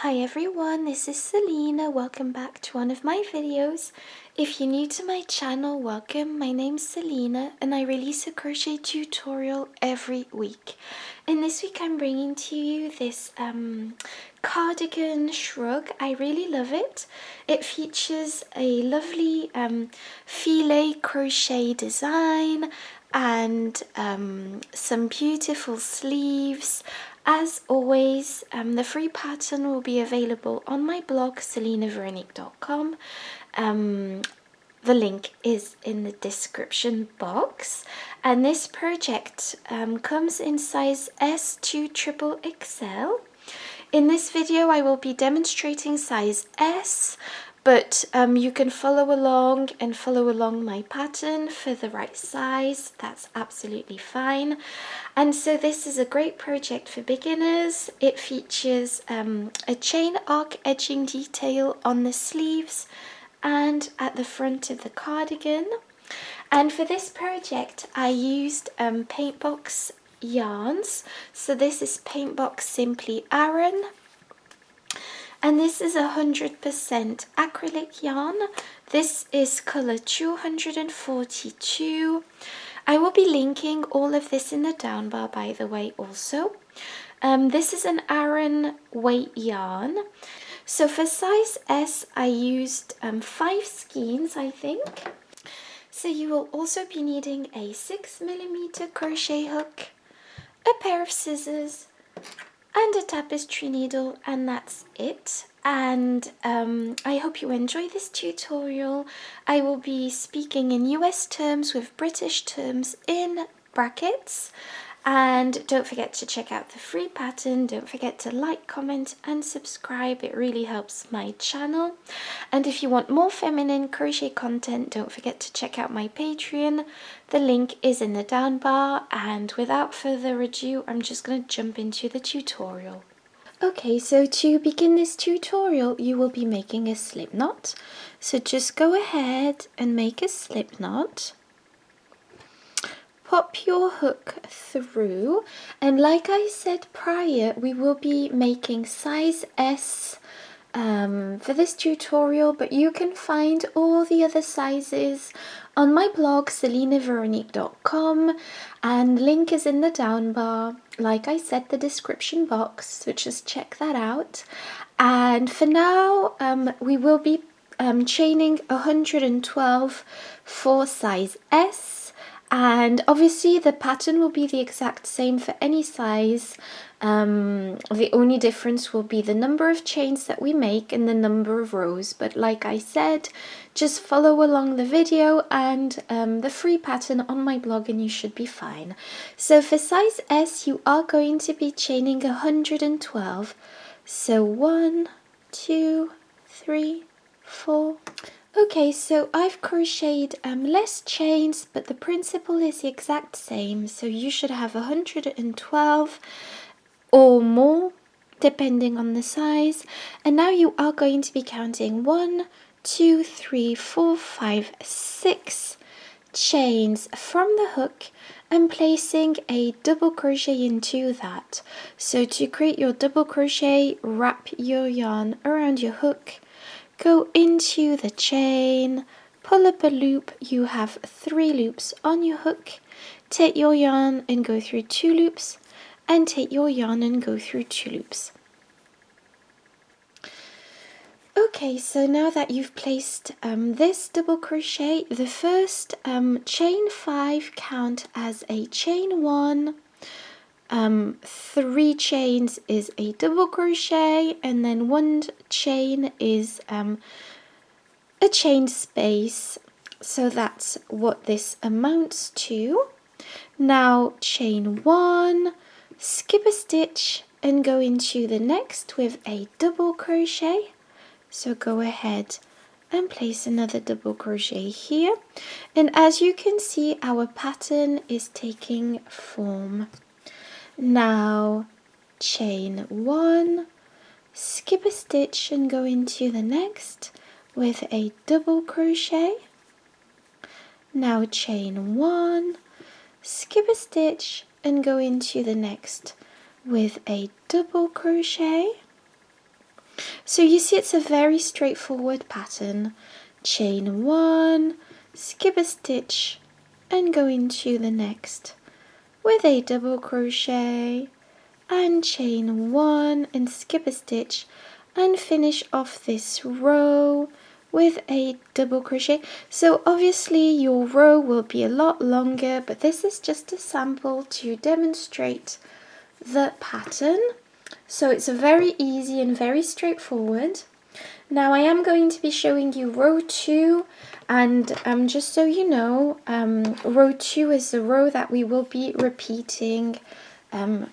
Hi everyone, this is Selina. Welcome back to one of my videos. If you're new to my channel, welcome. My name's Selina and I release a crochet tutorial every week. And this week I'm bringing to you this cardigan shrug. I really love it. It features a lovely filet crochet design and some beautiful sleeves. As always, the free pattern will be available on my blog selinaveronique.com. The link is in the description box, and this project comes in size S to XXXL. In this video I will be demonstrating size S, but you can follow along my pattern for the right size. That's absolutely fine. And so this is a great project for beginners. It features a chain arc edging detail on the sleeves and at the front of the cardigan. And for this project I used Paintbox yarns. So this is Paintbox Simply Aran. And this is 100% acrylic yarn. This is colour 242. I will be linking all of this in the down bar, by the way, also. This is an Aran weight yarn. So for size S, I used 5 skeins, I think. So you will also be needing a 6mm crochet hook, a pair of scissors, and a tapestry needle, and that's it. And I hope you enjoy this tutorial. I will be speaking in US terms with British terms in brackets. And don't forget to check out the free pattern. Don't forget to like, comment and subscribe. It really helps my channel. And if you want more feminine crochet content, don't forget to check out my Patreon. The link is in the down bar. And without further ado, I'm just going to jump into the tutorial. Okay, so to begin this tutorial, you will be making a slip knot. So just go ahead and make a slip knot. Pop your hook through, and like I said prior, we will be making size S for this tutorial, but you can find all the other sizes on my blog selinaveronique.com, and link is in the down bar. Like I said, the description box, so just check that out. And for now, we will be chaining 112 for size S. And obviously the pattern will be the exact same for any size. The only difference will be the number of chains that we make and the number of rows. But like I said, just follow along the video and the free pattern on my blog and you should be fine. So for size S, you are going to be chaining 112. So 1, 2, 3, 4. Okay, so I've crocheted less chains, but the principle is the exact same. So you should have 112 or more, depending on the size. And now you are going to be counting 1, 2, 3, 4, 5, 6 chains from the hook and placing a double crochet into that. So to create your double crochet, wrap your yarn around your hook. Go into the chain, pull up a loop. You have 3 loops on your hook. Take your yarn and go through 2 loops, and take your yarn and go through 2 loops. Okay, so now that you've placed this double crochet, the first chain 5 count as a chain 1. 3 chains is a double crochet, and then 1 chain is a chain space. So that's what this amounts to. Now chain 1, skip a stitch and go into the next with a double crochet. So go ahead and place another double crochet here, and as you can see, our pattern is taking form. Now chain 1, skip a stitch and go into the next with a double crochet. Now chain 1, skip a stitch and go into the next with a double crochet. So you see it's a very straightforward pattern. Chain 1, skip a stitch and go into the next with a double crochet and chain 1 and skip a stitch and finish off this row with a double crochet. So obviously your row will be a lot longer, but this is just a sample to demonstrate the pattern. So it's a very easy and very straightforward. Now I am going to be showing you row 2, and just so you know, row 2 is the row that we will be repeating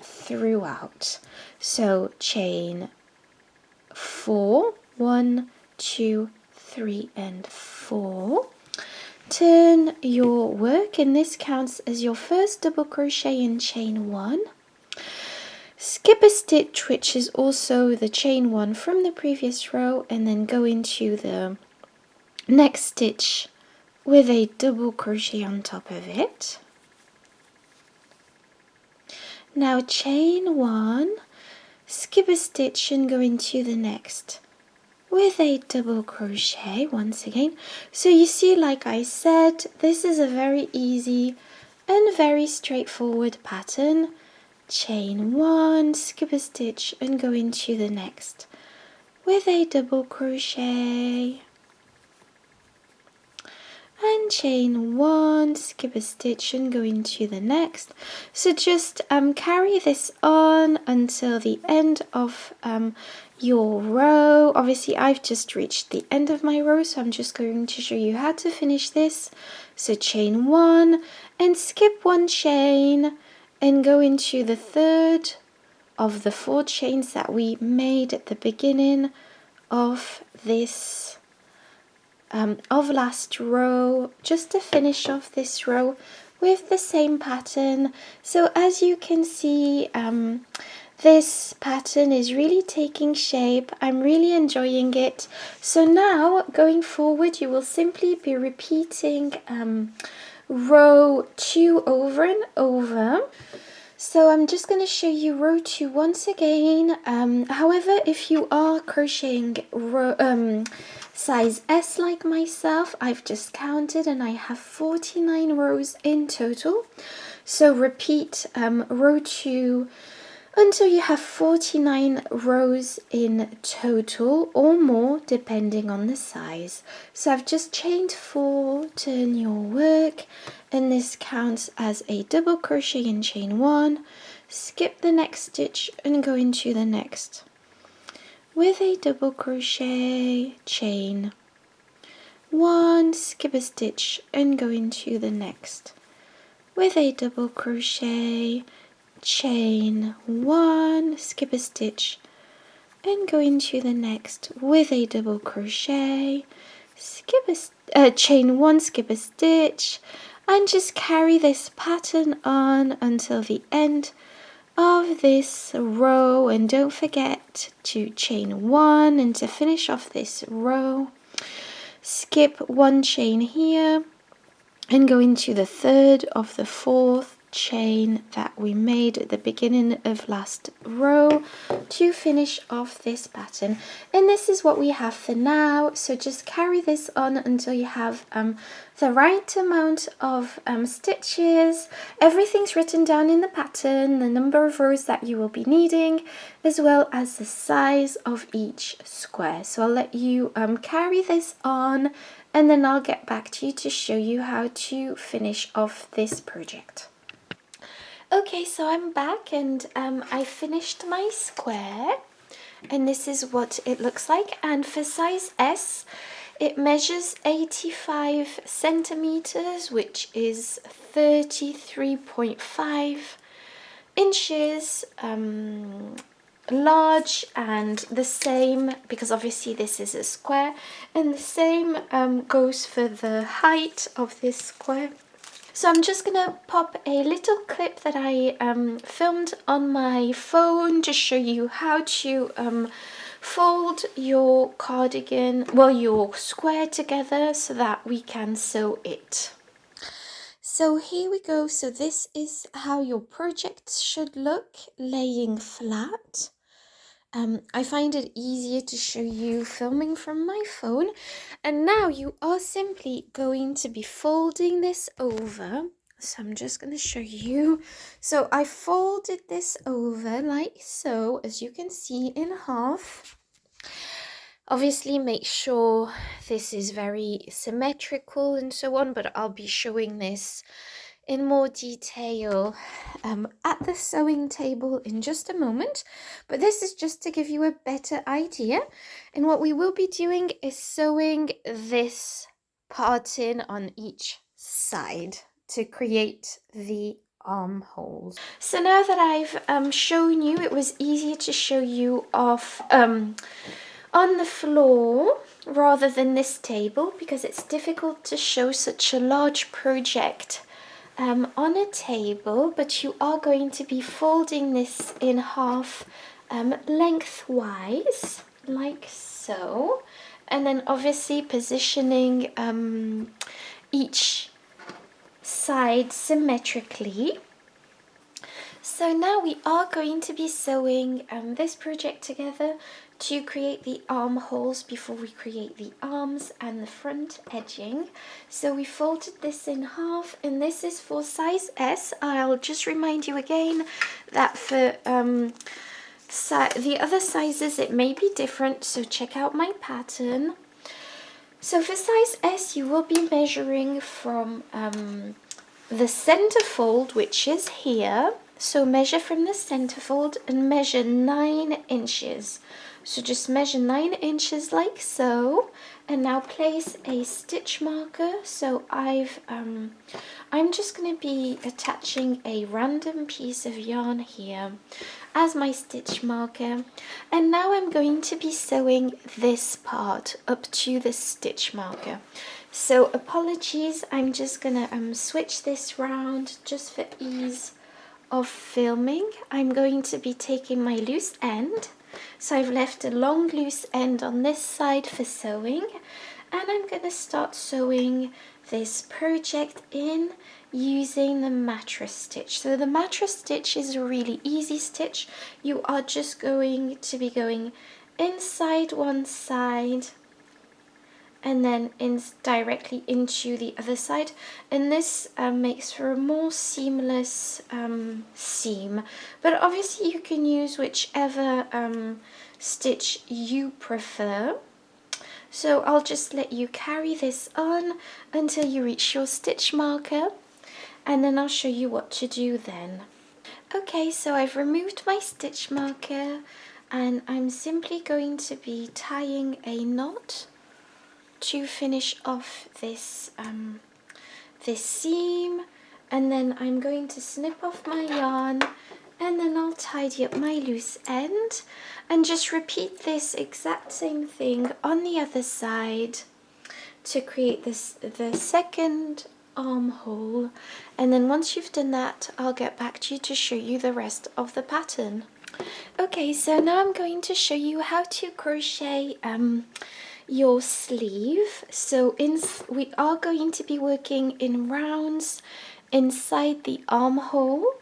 throughout. So chain 4, 1, 2, 3 and 4. Turn your work, and this counts as your first double crochet in chain 1. Skip a stitch, which is also the chain 1 from the previous row, and then go into the next stitch with a double crochet on top of it. Now chain 1, skip a stitch and go into the next with a double crochet once again. So you see, like I said, this is a very easy and very straightforward pattern. Chain 1, skip a stitch and go into the next with a double crochet, and chain 1, skip a stitch and go into the next. So just carry this on until the end of your row. Obviously I've just reached the end of my row, so I'm just going to show you how to finish this. So chain 1 and skip 1 chain and go into the third of the 4 chains that we made at the beginning of this of last row, just to finish off this row with the same pattern. So as you can see, this pattern is really taking shape. I'm really enjoying it. So now going forward, you will simply be repeating row 2 over and over. So I'm just going to show you row 2 once again. However, if you are crocheting size S like myself, I've just counted and I have 49 rows in total. So repeat row 2 until you have 49 rows in total or more, depending on the size. So I've just chained 4, turn your work, and this counts as a double crochet in chain 1, skip the next stitch and go into the next with a double crochet, chain 1, skip a stitch and go into the next with a double crochet, chain 1, skip a stitch and go into the next with a double crochet, skip a chain 1, skip a stitch, and just carry this pattern on until the end of this row. And don't forget to chain 1, and to finish off this row, skip 1 chain here and go into the third of the 4th chain that we made at the beginning of last row to finish off this pattern. And this is what we have for now, so just carry this on until you have the right amount of stitches. Everything's written down in the pattern, the number of rows that you will be needing, as well as the size of each square. So I'll let you carry this on, and then I'll get back to you to show you how to finish off this project. Okay, so I'm back, and I finished my square, and this is what it looks like. And for size S, it measures 85 centimeters, which is 33.5 inches. Large, and the same, because obviously this is a square, and the same goes for the height of this square. So I'm just gonna pop a little clip that I filmed on my phone to show you how to fold your cardigan, well, your square together, so that we can sew it. So here we go. So this is how your project should look laying flat. I find it easier to show you filming from my phone. And now you are simply going to be folding this over. So I'm just going to show you. So I folded this over like so, as you can see, in half. Obviously make sure this is very symmetrical and so on, but I'll be showing this in more detail at the sewing table in just a moment. But this is just to give you a better idea. And what we will be doing is sewing this part in on each side to create the armholes. So now that I've shown you, it was easier to show you off on the floor rather than this table, because it's difficult to show such a large project on a table. But you are going to be folding this in half lengthwise like so, and then obviously positioning each side symmetrically. So now we are going to be sewing this project together to create the armholes before we create the arms and the front edging. So we folded this in half, and this is for size S. I'll just remind you again that for the other sizes it may be different, so check out my pattern. So for size S you will be measuring from the center fold, which is here. So measure from the center fold and measure 9 inches. So just measure 9 inches like so, and now place a stitch marker. So I'm just going to be attaching a random piece of yarn here as my stitch marker, and now I'm going to be sewing this part up to the stitch marker. So apologies, I'm just gonna switch this round just for ease of filming. I'm going to be taking my loose end. So I've left a long loose end on this side for sewing, and I'm going to start sewing this project in using the mattress stitch. So the mattress stitch is a really easy stitch. You are just going to be going inside one side and then directly into the other side, and this makes for a more seamless seam. But obviously you can use whichever stitch you prefer. So I'll just let you carry this on until you reach your stitch marker, and then I'll show you what to do then. Okay, so I've removed my stitch marker, and I'm simply going to be tying a knot to finish off this this seam, and then I'm going to snip off my yarn, and then I'll tidy up my loose end and just repeat this exact same thing on the other side to create the second armhole. And then once you've done that, I'll get back to you to show you the rest of the pattern. Okay, so now I'm going to show you how to crochet your sleeve. So we are going to be working in rounds inside the armhole,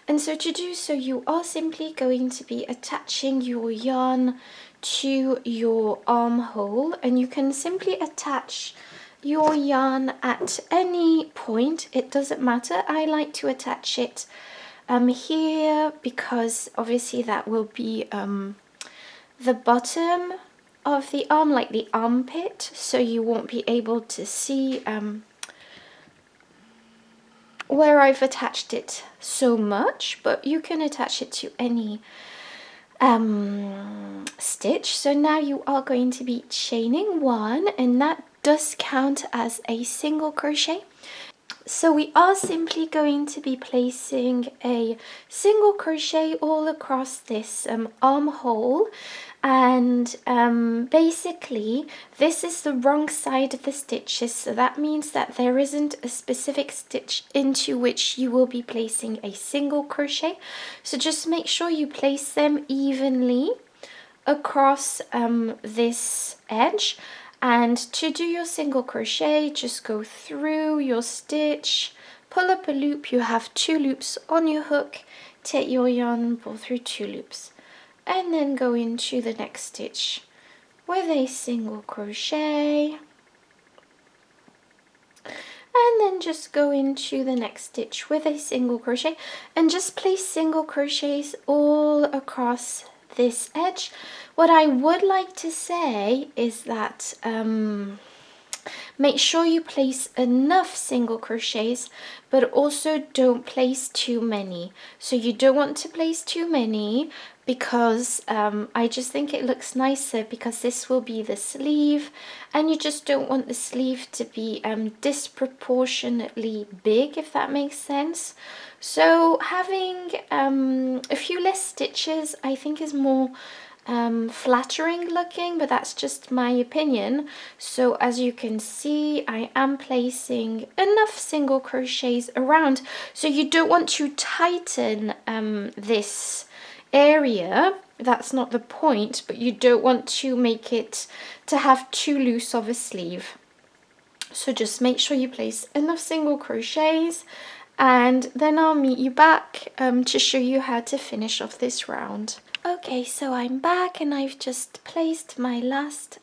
and so to do so you are simply going to be attaching your yarn to your armhole, and you can simply attach your yarn at any point, it doesn't matter. I like to attach it here because obviously that will be the bottom of the arm, like the armpit, so you won't be able to see where I've attached it so much, but you can attach it to any stitch. So now you are going to be chaining 1, and that does count as a single crochet. So we are simply going to be placing a single crochet all across this armhole, and basically this is the wrong side of the stitches, so that means that there isn't a specific stitch into which you will be placing a single crochet. So just make sure you place them evenly across this edge. And to do your single crochet, just go through your stitch, pull up a loop. You have 2 loops on your hook, take your yarn and pull through 2 loops. and then go into the next stitch with a single crochet, and then just go into the next stitch with a single crochet, and just place single crochets all across this edge. What I would like to say is that make sure you place enough single crochets, but also don't place too many. So you don't want to place too many because I just think it looks nicer, because this will be the sleeve, and you just don't want the sleeve to be disproportionately big, if that makes sense. So having a few less stitches I think is more flattering looking, but that's just my opinion. So as you can see, I am placing enough single crochets around. So you don't want to tighten this area, that's not the point, but you don't want to make it to have too loose of a sleeve. So just make sure you place enough single crochets, and then I'll meet you back to show you how to finish off this round. Okay, so I'm back and I've just placed my last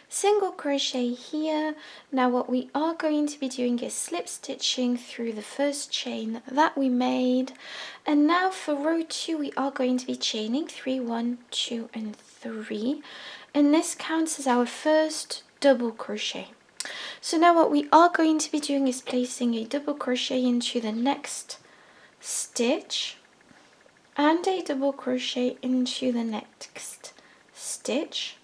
single crochet here. Now what we are going to be doing is slip stitching through the first chain that we made, and now for row 2 we are going to be chaining 3, 1, 2 and 3, and this counts as our first double crochet. So now what we are going to be doing is placing a double crochet into the next stitch and a double crochet into the next stitch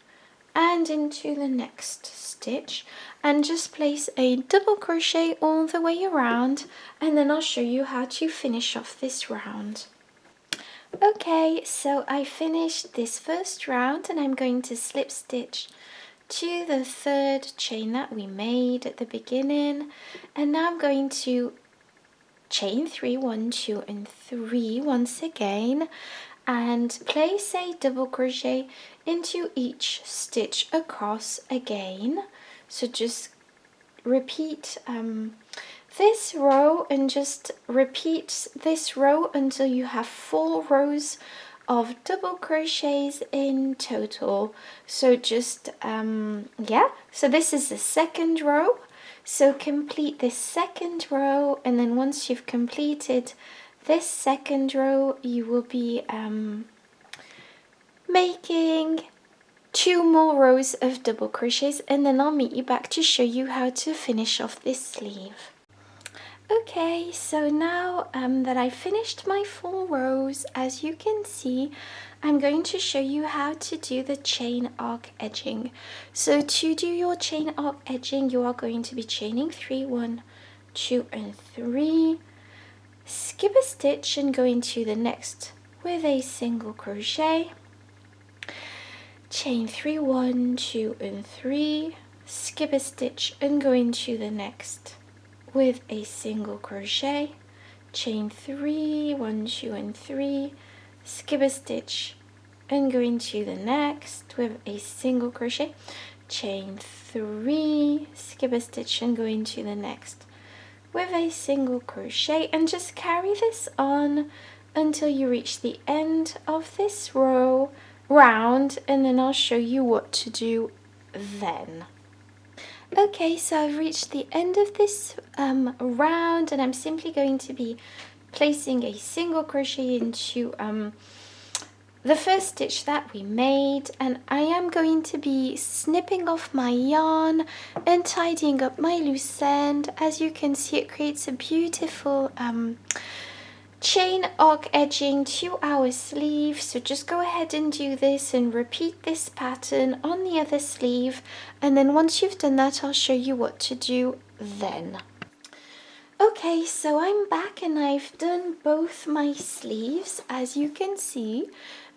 and into the next stitch, and just place a double crochet all the way around, and then I'll show you how to finish off this round. Okay, so I finished this first round and I'm going to slip stitch to the third chain that we made at the beginning, and now I'm going to chain 3, 1, 2 and 3 once again, and place a double crochet into each stitch across again. So just repeat this row and just repeat this row until you have 4 rows of double crochets in total. So just yeah, so this is the second row. So complete this second row, and then once you've completed this second row, you will be making 2 more rows of double crochets, and then I'll meet you back to show you how to finish off this sleeve. Okay, so now that I finished my 4 rows, as you can see, I'm going to show you how to do the chain arc edging. So to do your chain arc edging, you are going to be chaining 3, 1, 2 and 3, skip a stitch and go into the next with a single crochet, chain 3, 1, 2 and 3, skip a stitch and go into the next with a single crochet, chain 3, 1, 2 and 3, skip a stitch and go into the next with a single crochet, chain 3, skip a stitch and go into the next with a single crochet, and just carry this on until you reach the end of this round, and then I'll show you what to do then. Okay, so I've reached the end of this round, and I'm simply going to be placing a single crochet into the first stitch that we made, and I am going to be snipping off my yarn and tidying up my loose end. As you can see, it creates a beautiful chain arc edging to our sleeve. So just go ahead and do this and repeat this pattern on the other sleeve, and then once you've done that, I'll show you what to do then. Okay, so I'm back and I've done both my sleeves. As you can see,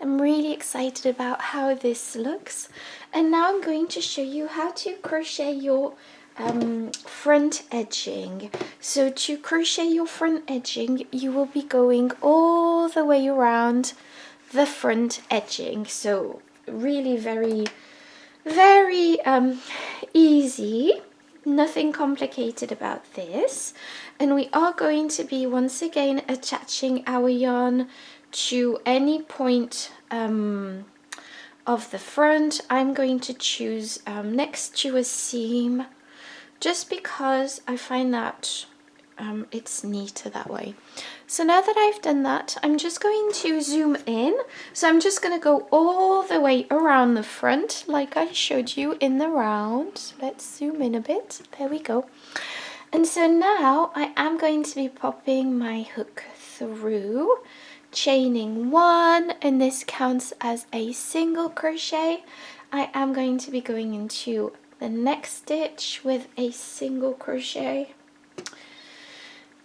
I'm really excited about how this looks, and now I'm going to show you how to crochet your front edging. So to crochet your front edging, you will be going all the way around the front edging. So really very easy, nothing complicated about this. And we are going to be once again attaching our yarn to any point of the front, I'm going to choose next to a seam, just because I find that it's neater that way. So now that I've done that, I'm just going to zoom in. So I'm just going to go all the way around the front like I showed you in the round. Let's zoom in a bit. There we go. And so now I am going to be popping my hook through, chaining 1, and this counts as a single crochet. I am going to be going into the next stitch with a single crochet,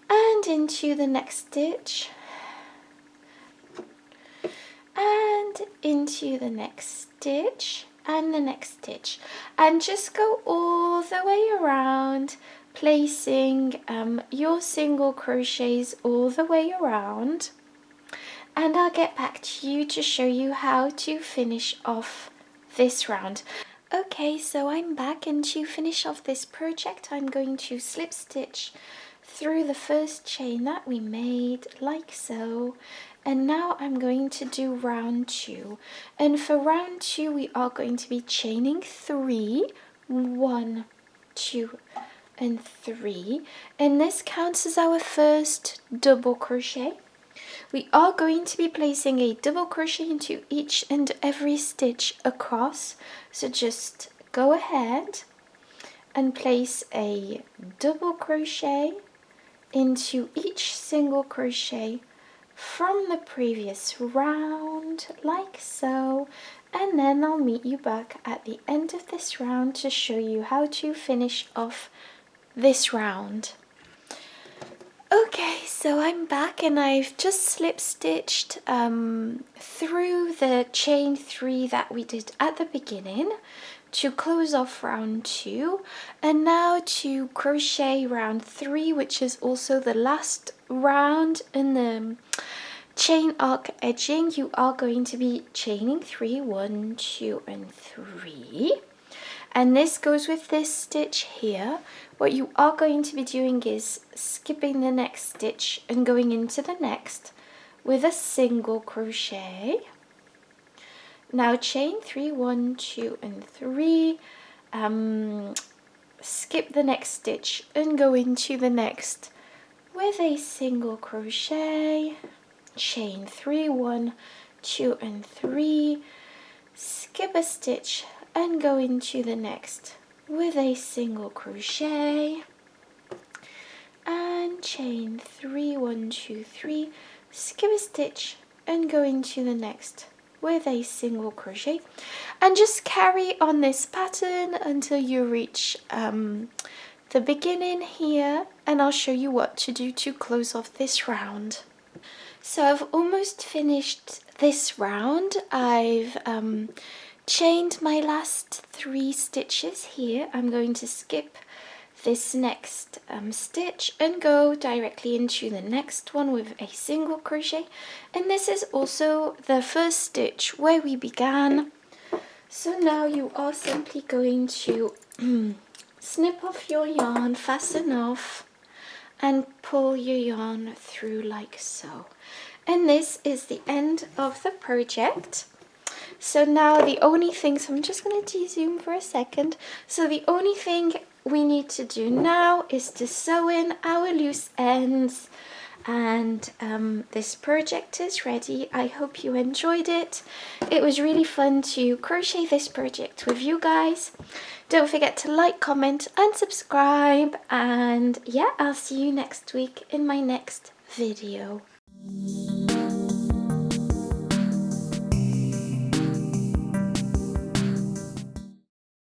and into the next stitch, and into the next stitch, and the next stitch, and just go all the way around, placing your single crochets all the way around. And I'll get back to you to show you how to finish off this round. Okay, so I'm back, and to finish off this project I'm going to slip stitch through the first chain that we made, like so. And now I'm going to do round 2. And for round 2 we are going to be chaining 3, 1, 2, and 3. And this counts as our first double crochet. We are going to be placing a double crochet into each and every stitch across, so just go ahead and place a double crochet into each single crochet from the previous round, like so, and then I'll meet you back at the end of this round to show you how to finish off this round. Okay, so I'm back, and I've just slip stitched through the chain 3 that we did at the beginning to close off round 2, and now to crochet round 3, which is also the last round in the chain arc edging. You are going to be chaining 3, 1, 2, and 3. And this goes with this stitch here. What you are going to be doing is skipping the next stitch and going into the next with a single crochet. Now chain 3, 1, 2, and 3. Skip the next stitch and go into the next with a single crochet. Chain 3, 1, 2, and 3. Skip a stitch and go into the next with a single crochet, and chain 3, 1, 2, 3, skip a stitch and go into the next with a single crochet, and just carry on this pattern until you reach the beginning here, and I'll show you what to do to close off this round. So I've almost finished this round. I've chained my last 3 stitches here. I'm going to skip this next stitch and go directly into the next one with a single crochet, and this is also the first stitch where we began. So now you are simply going to snip off your yarn, fasten off, and pull your yarn through like so. And this is the end of the project. So now the only thing, so I'm just going to de-zoom for a second. So the only thing we need to do now is to sew in our loose ends, and this project is ready. I hope you enjoyed it. It was really fun to crochet this project with you guys. Don't forget to like, comment, and subscribe, and yeah, I'll see you next week in my next video.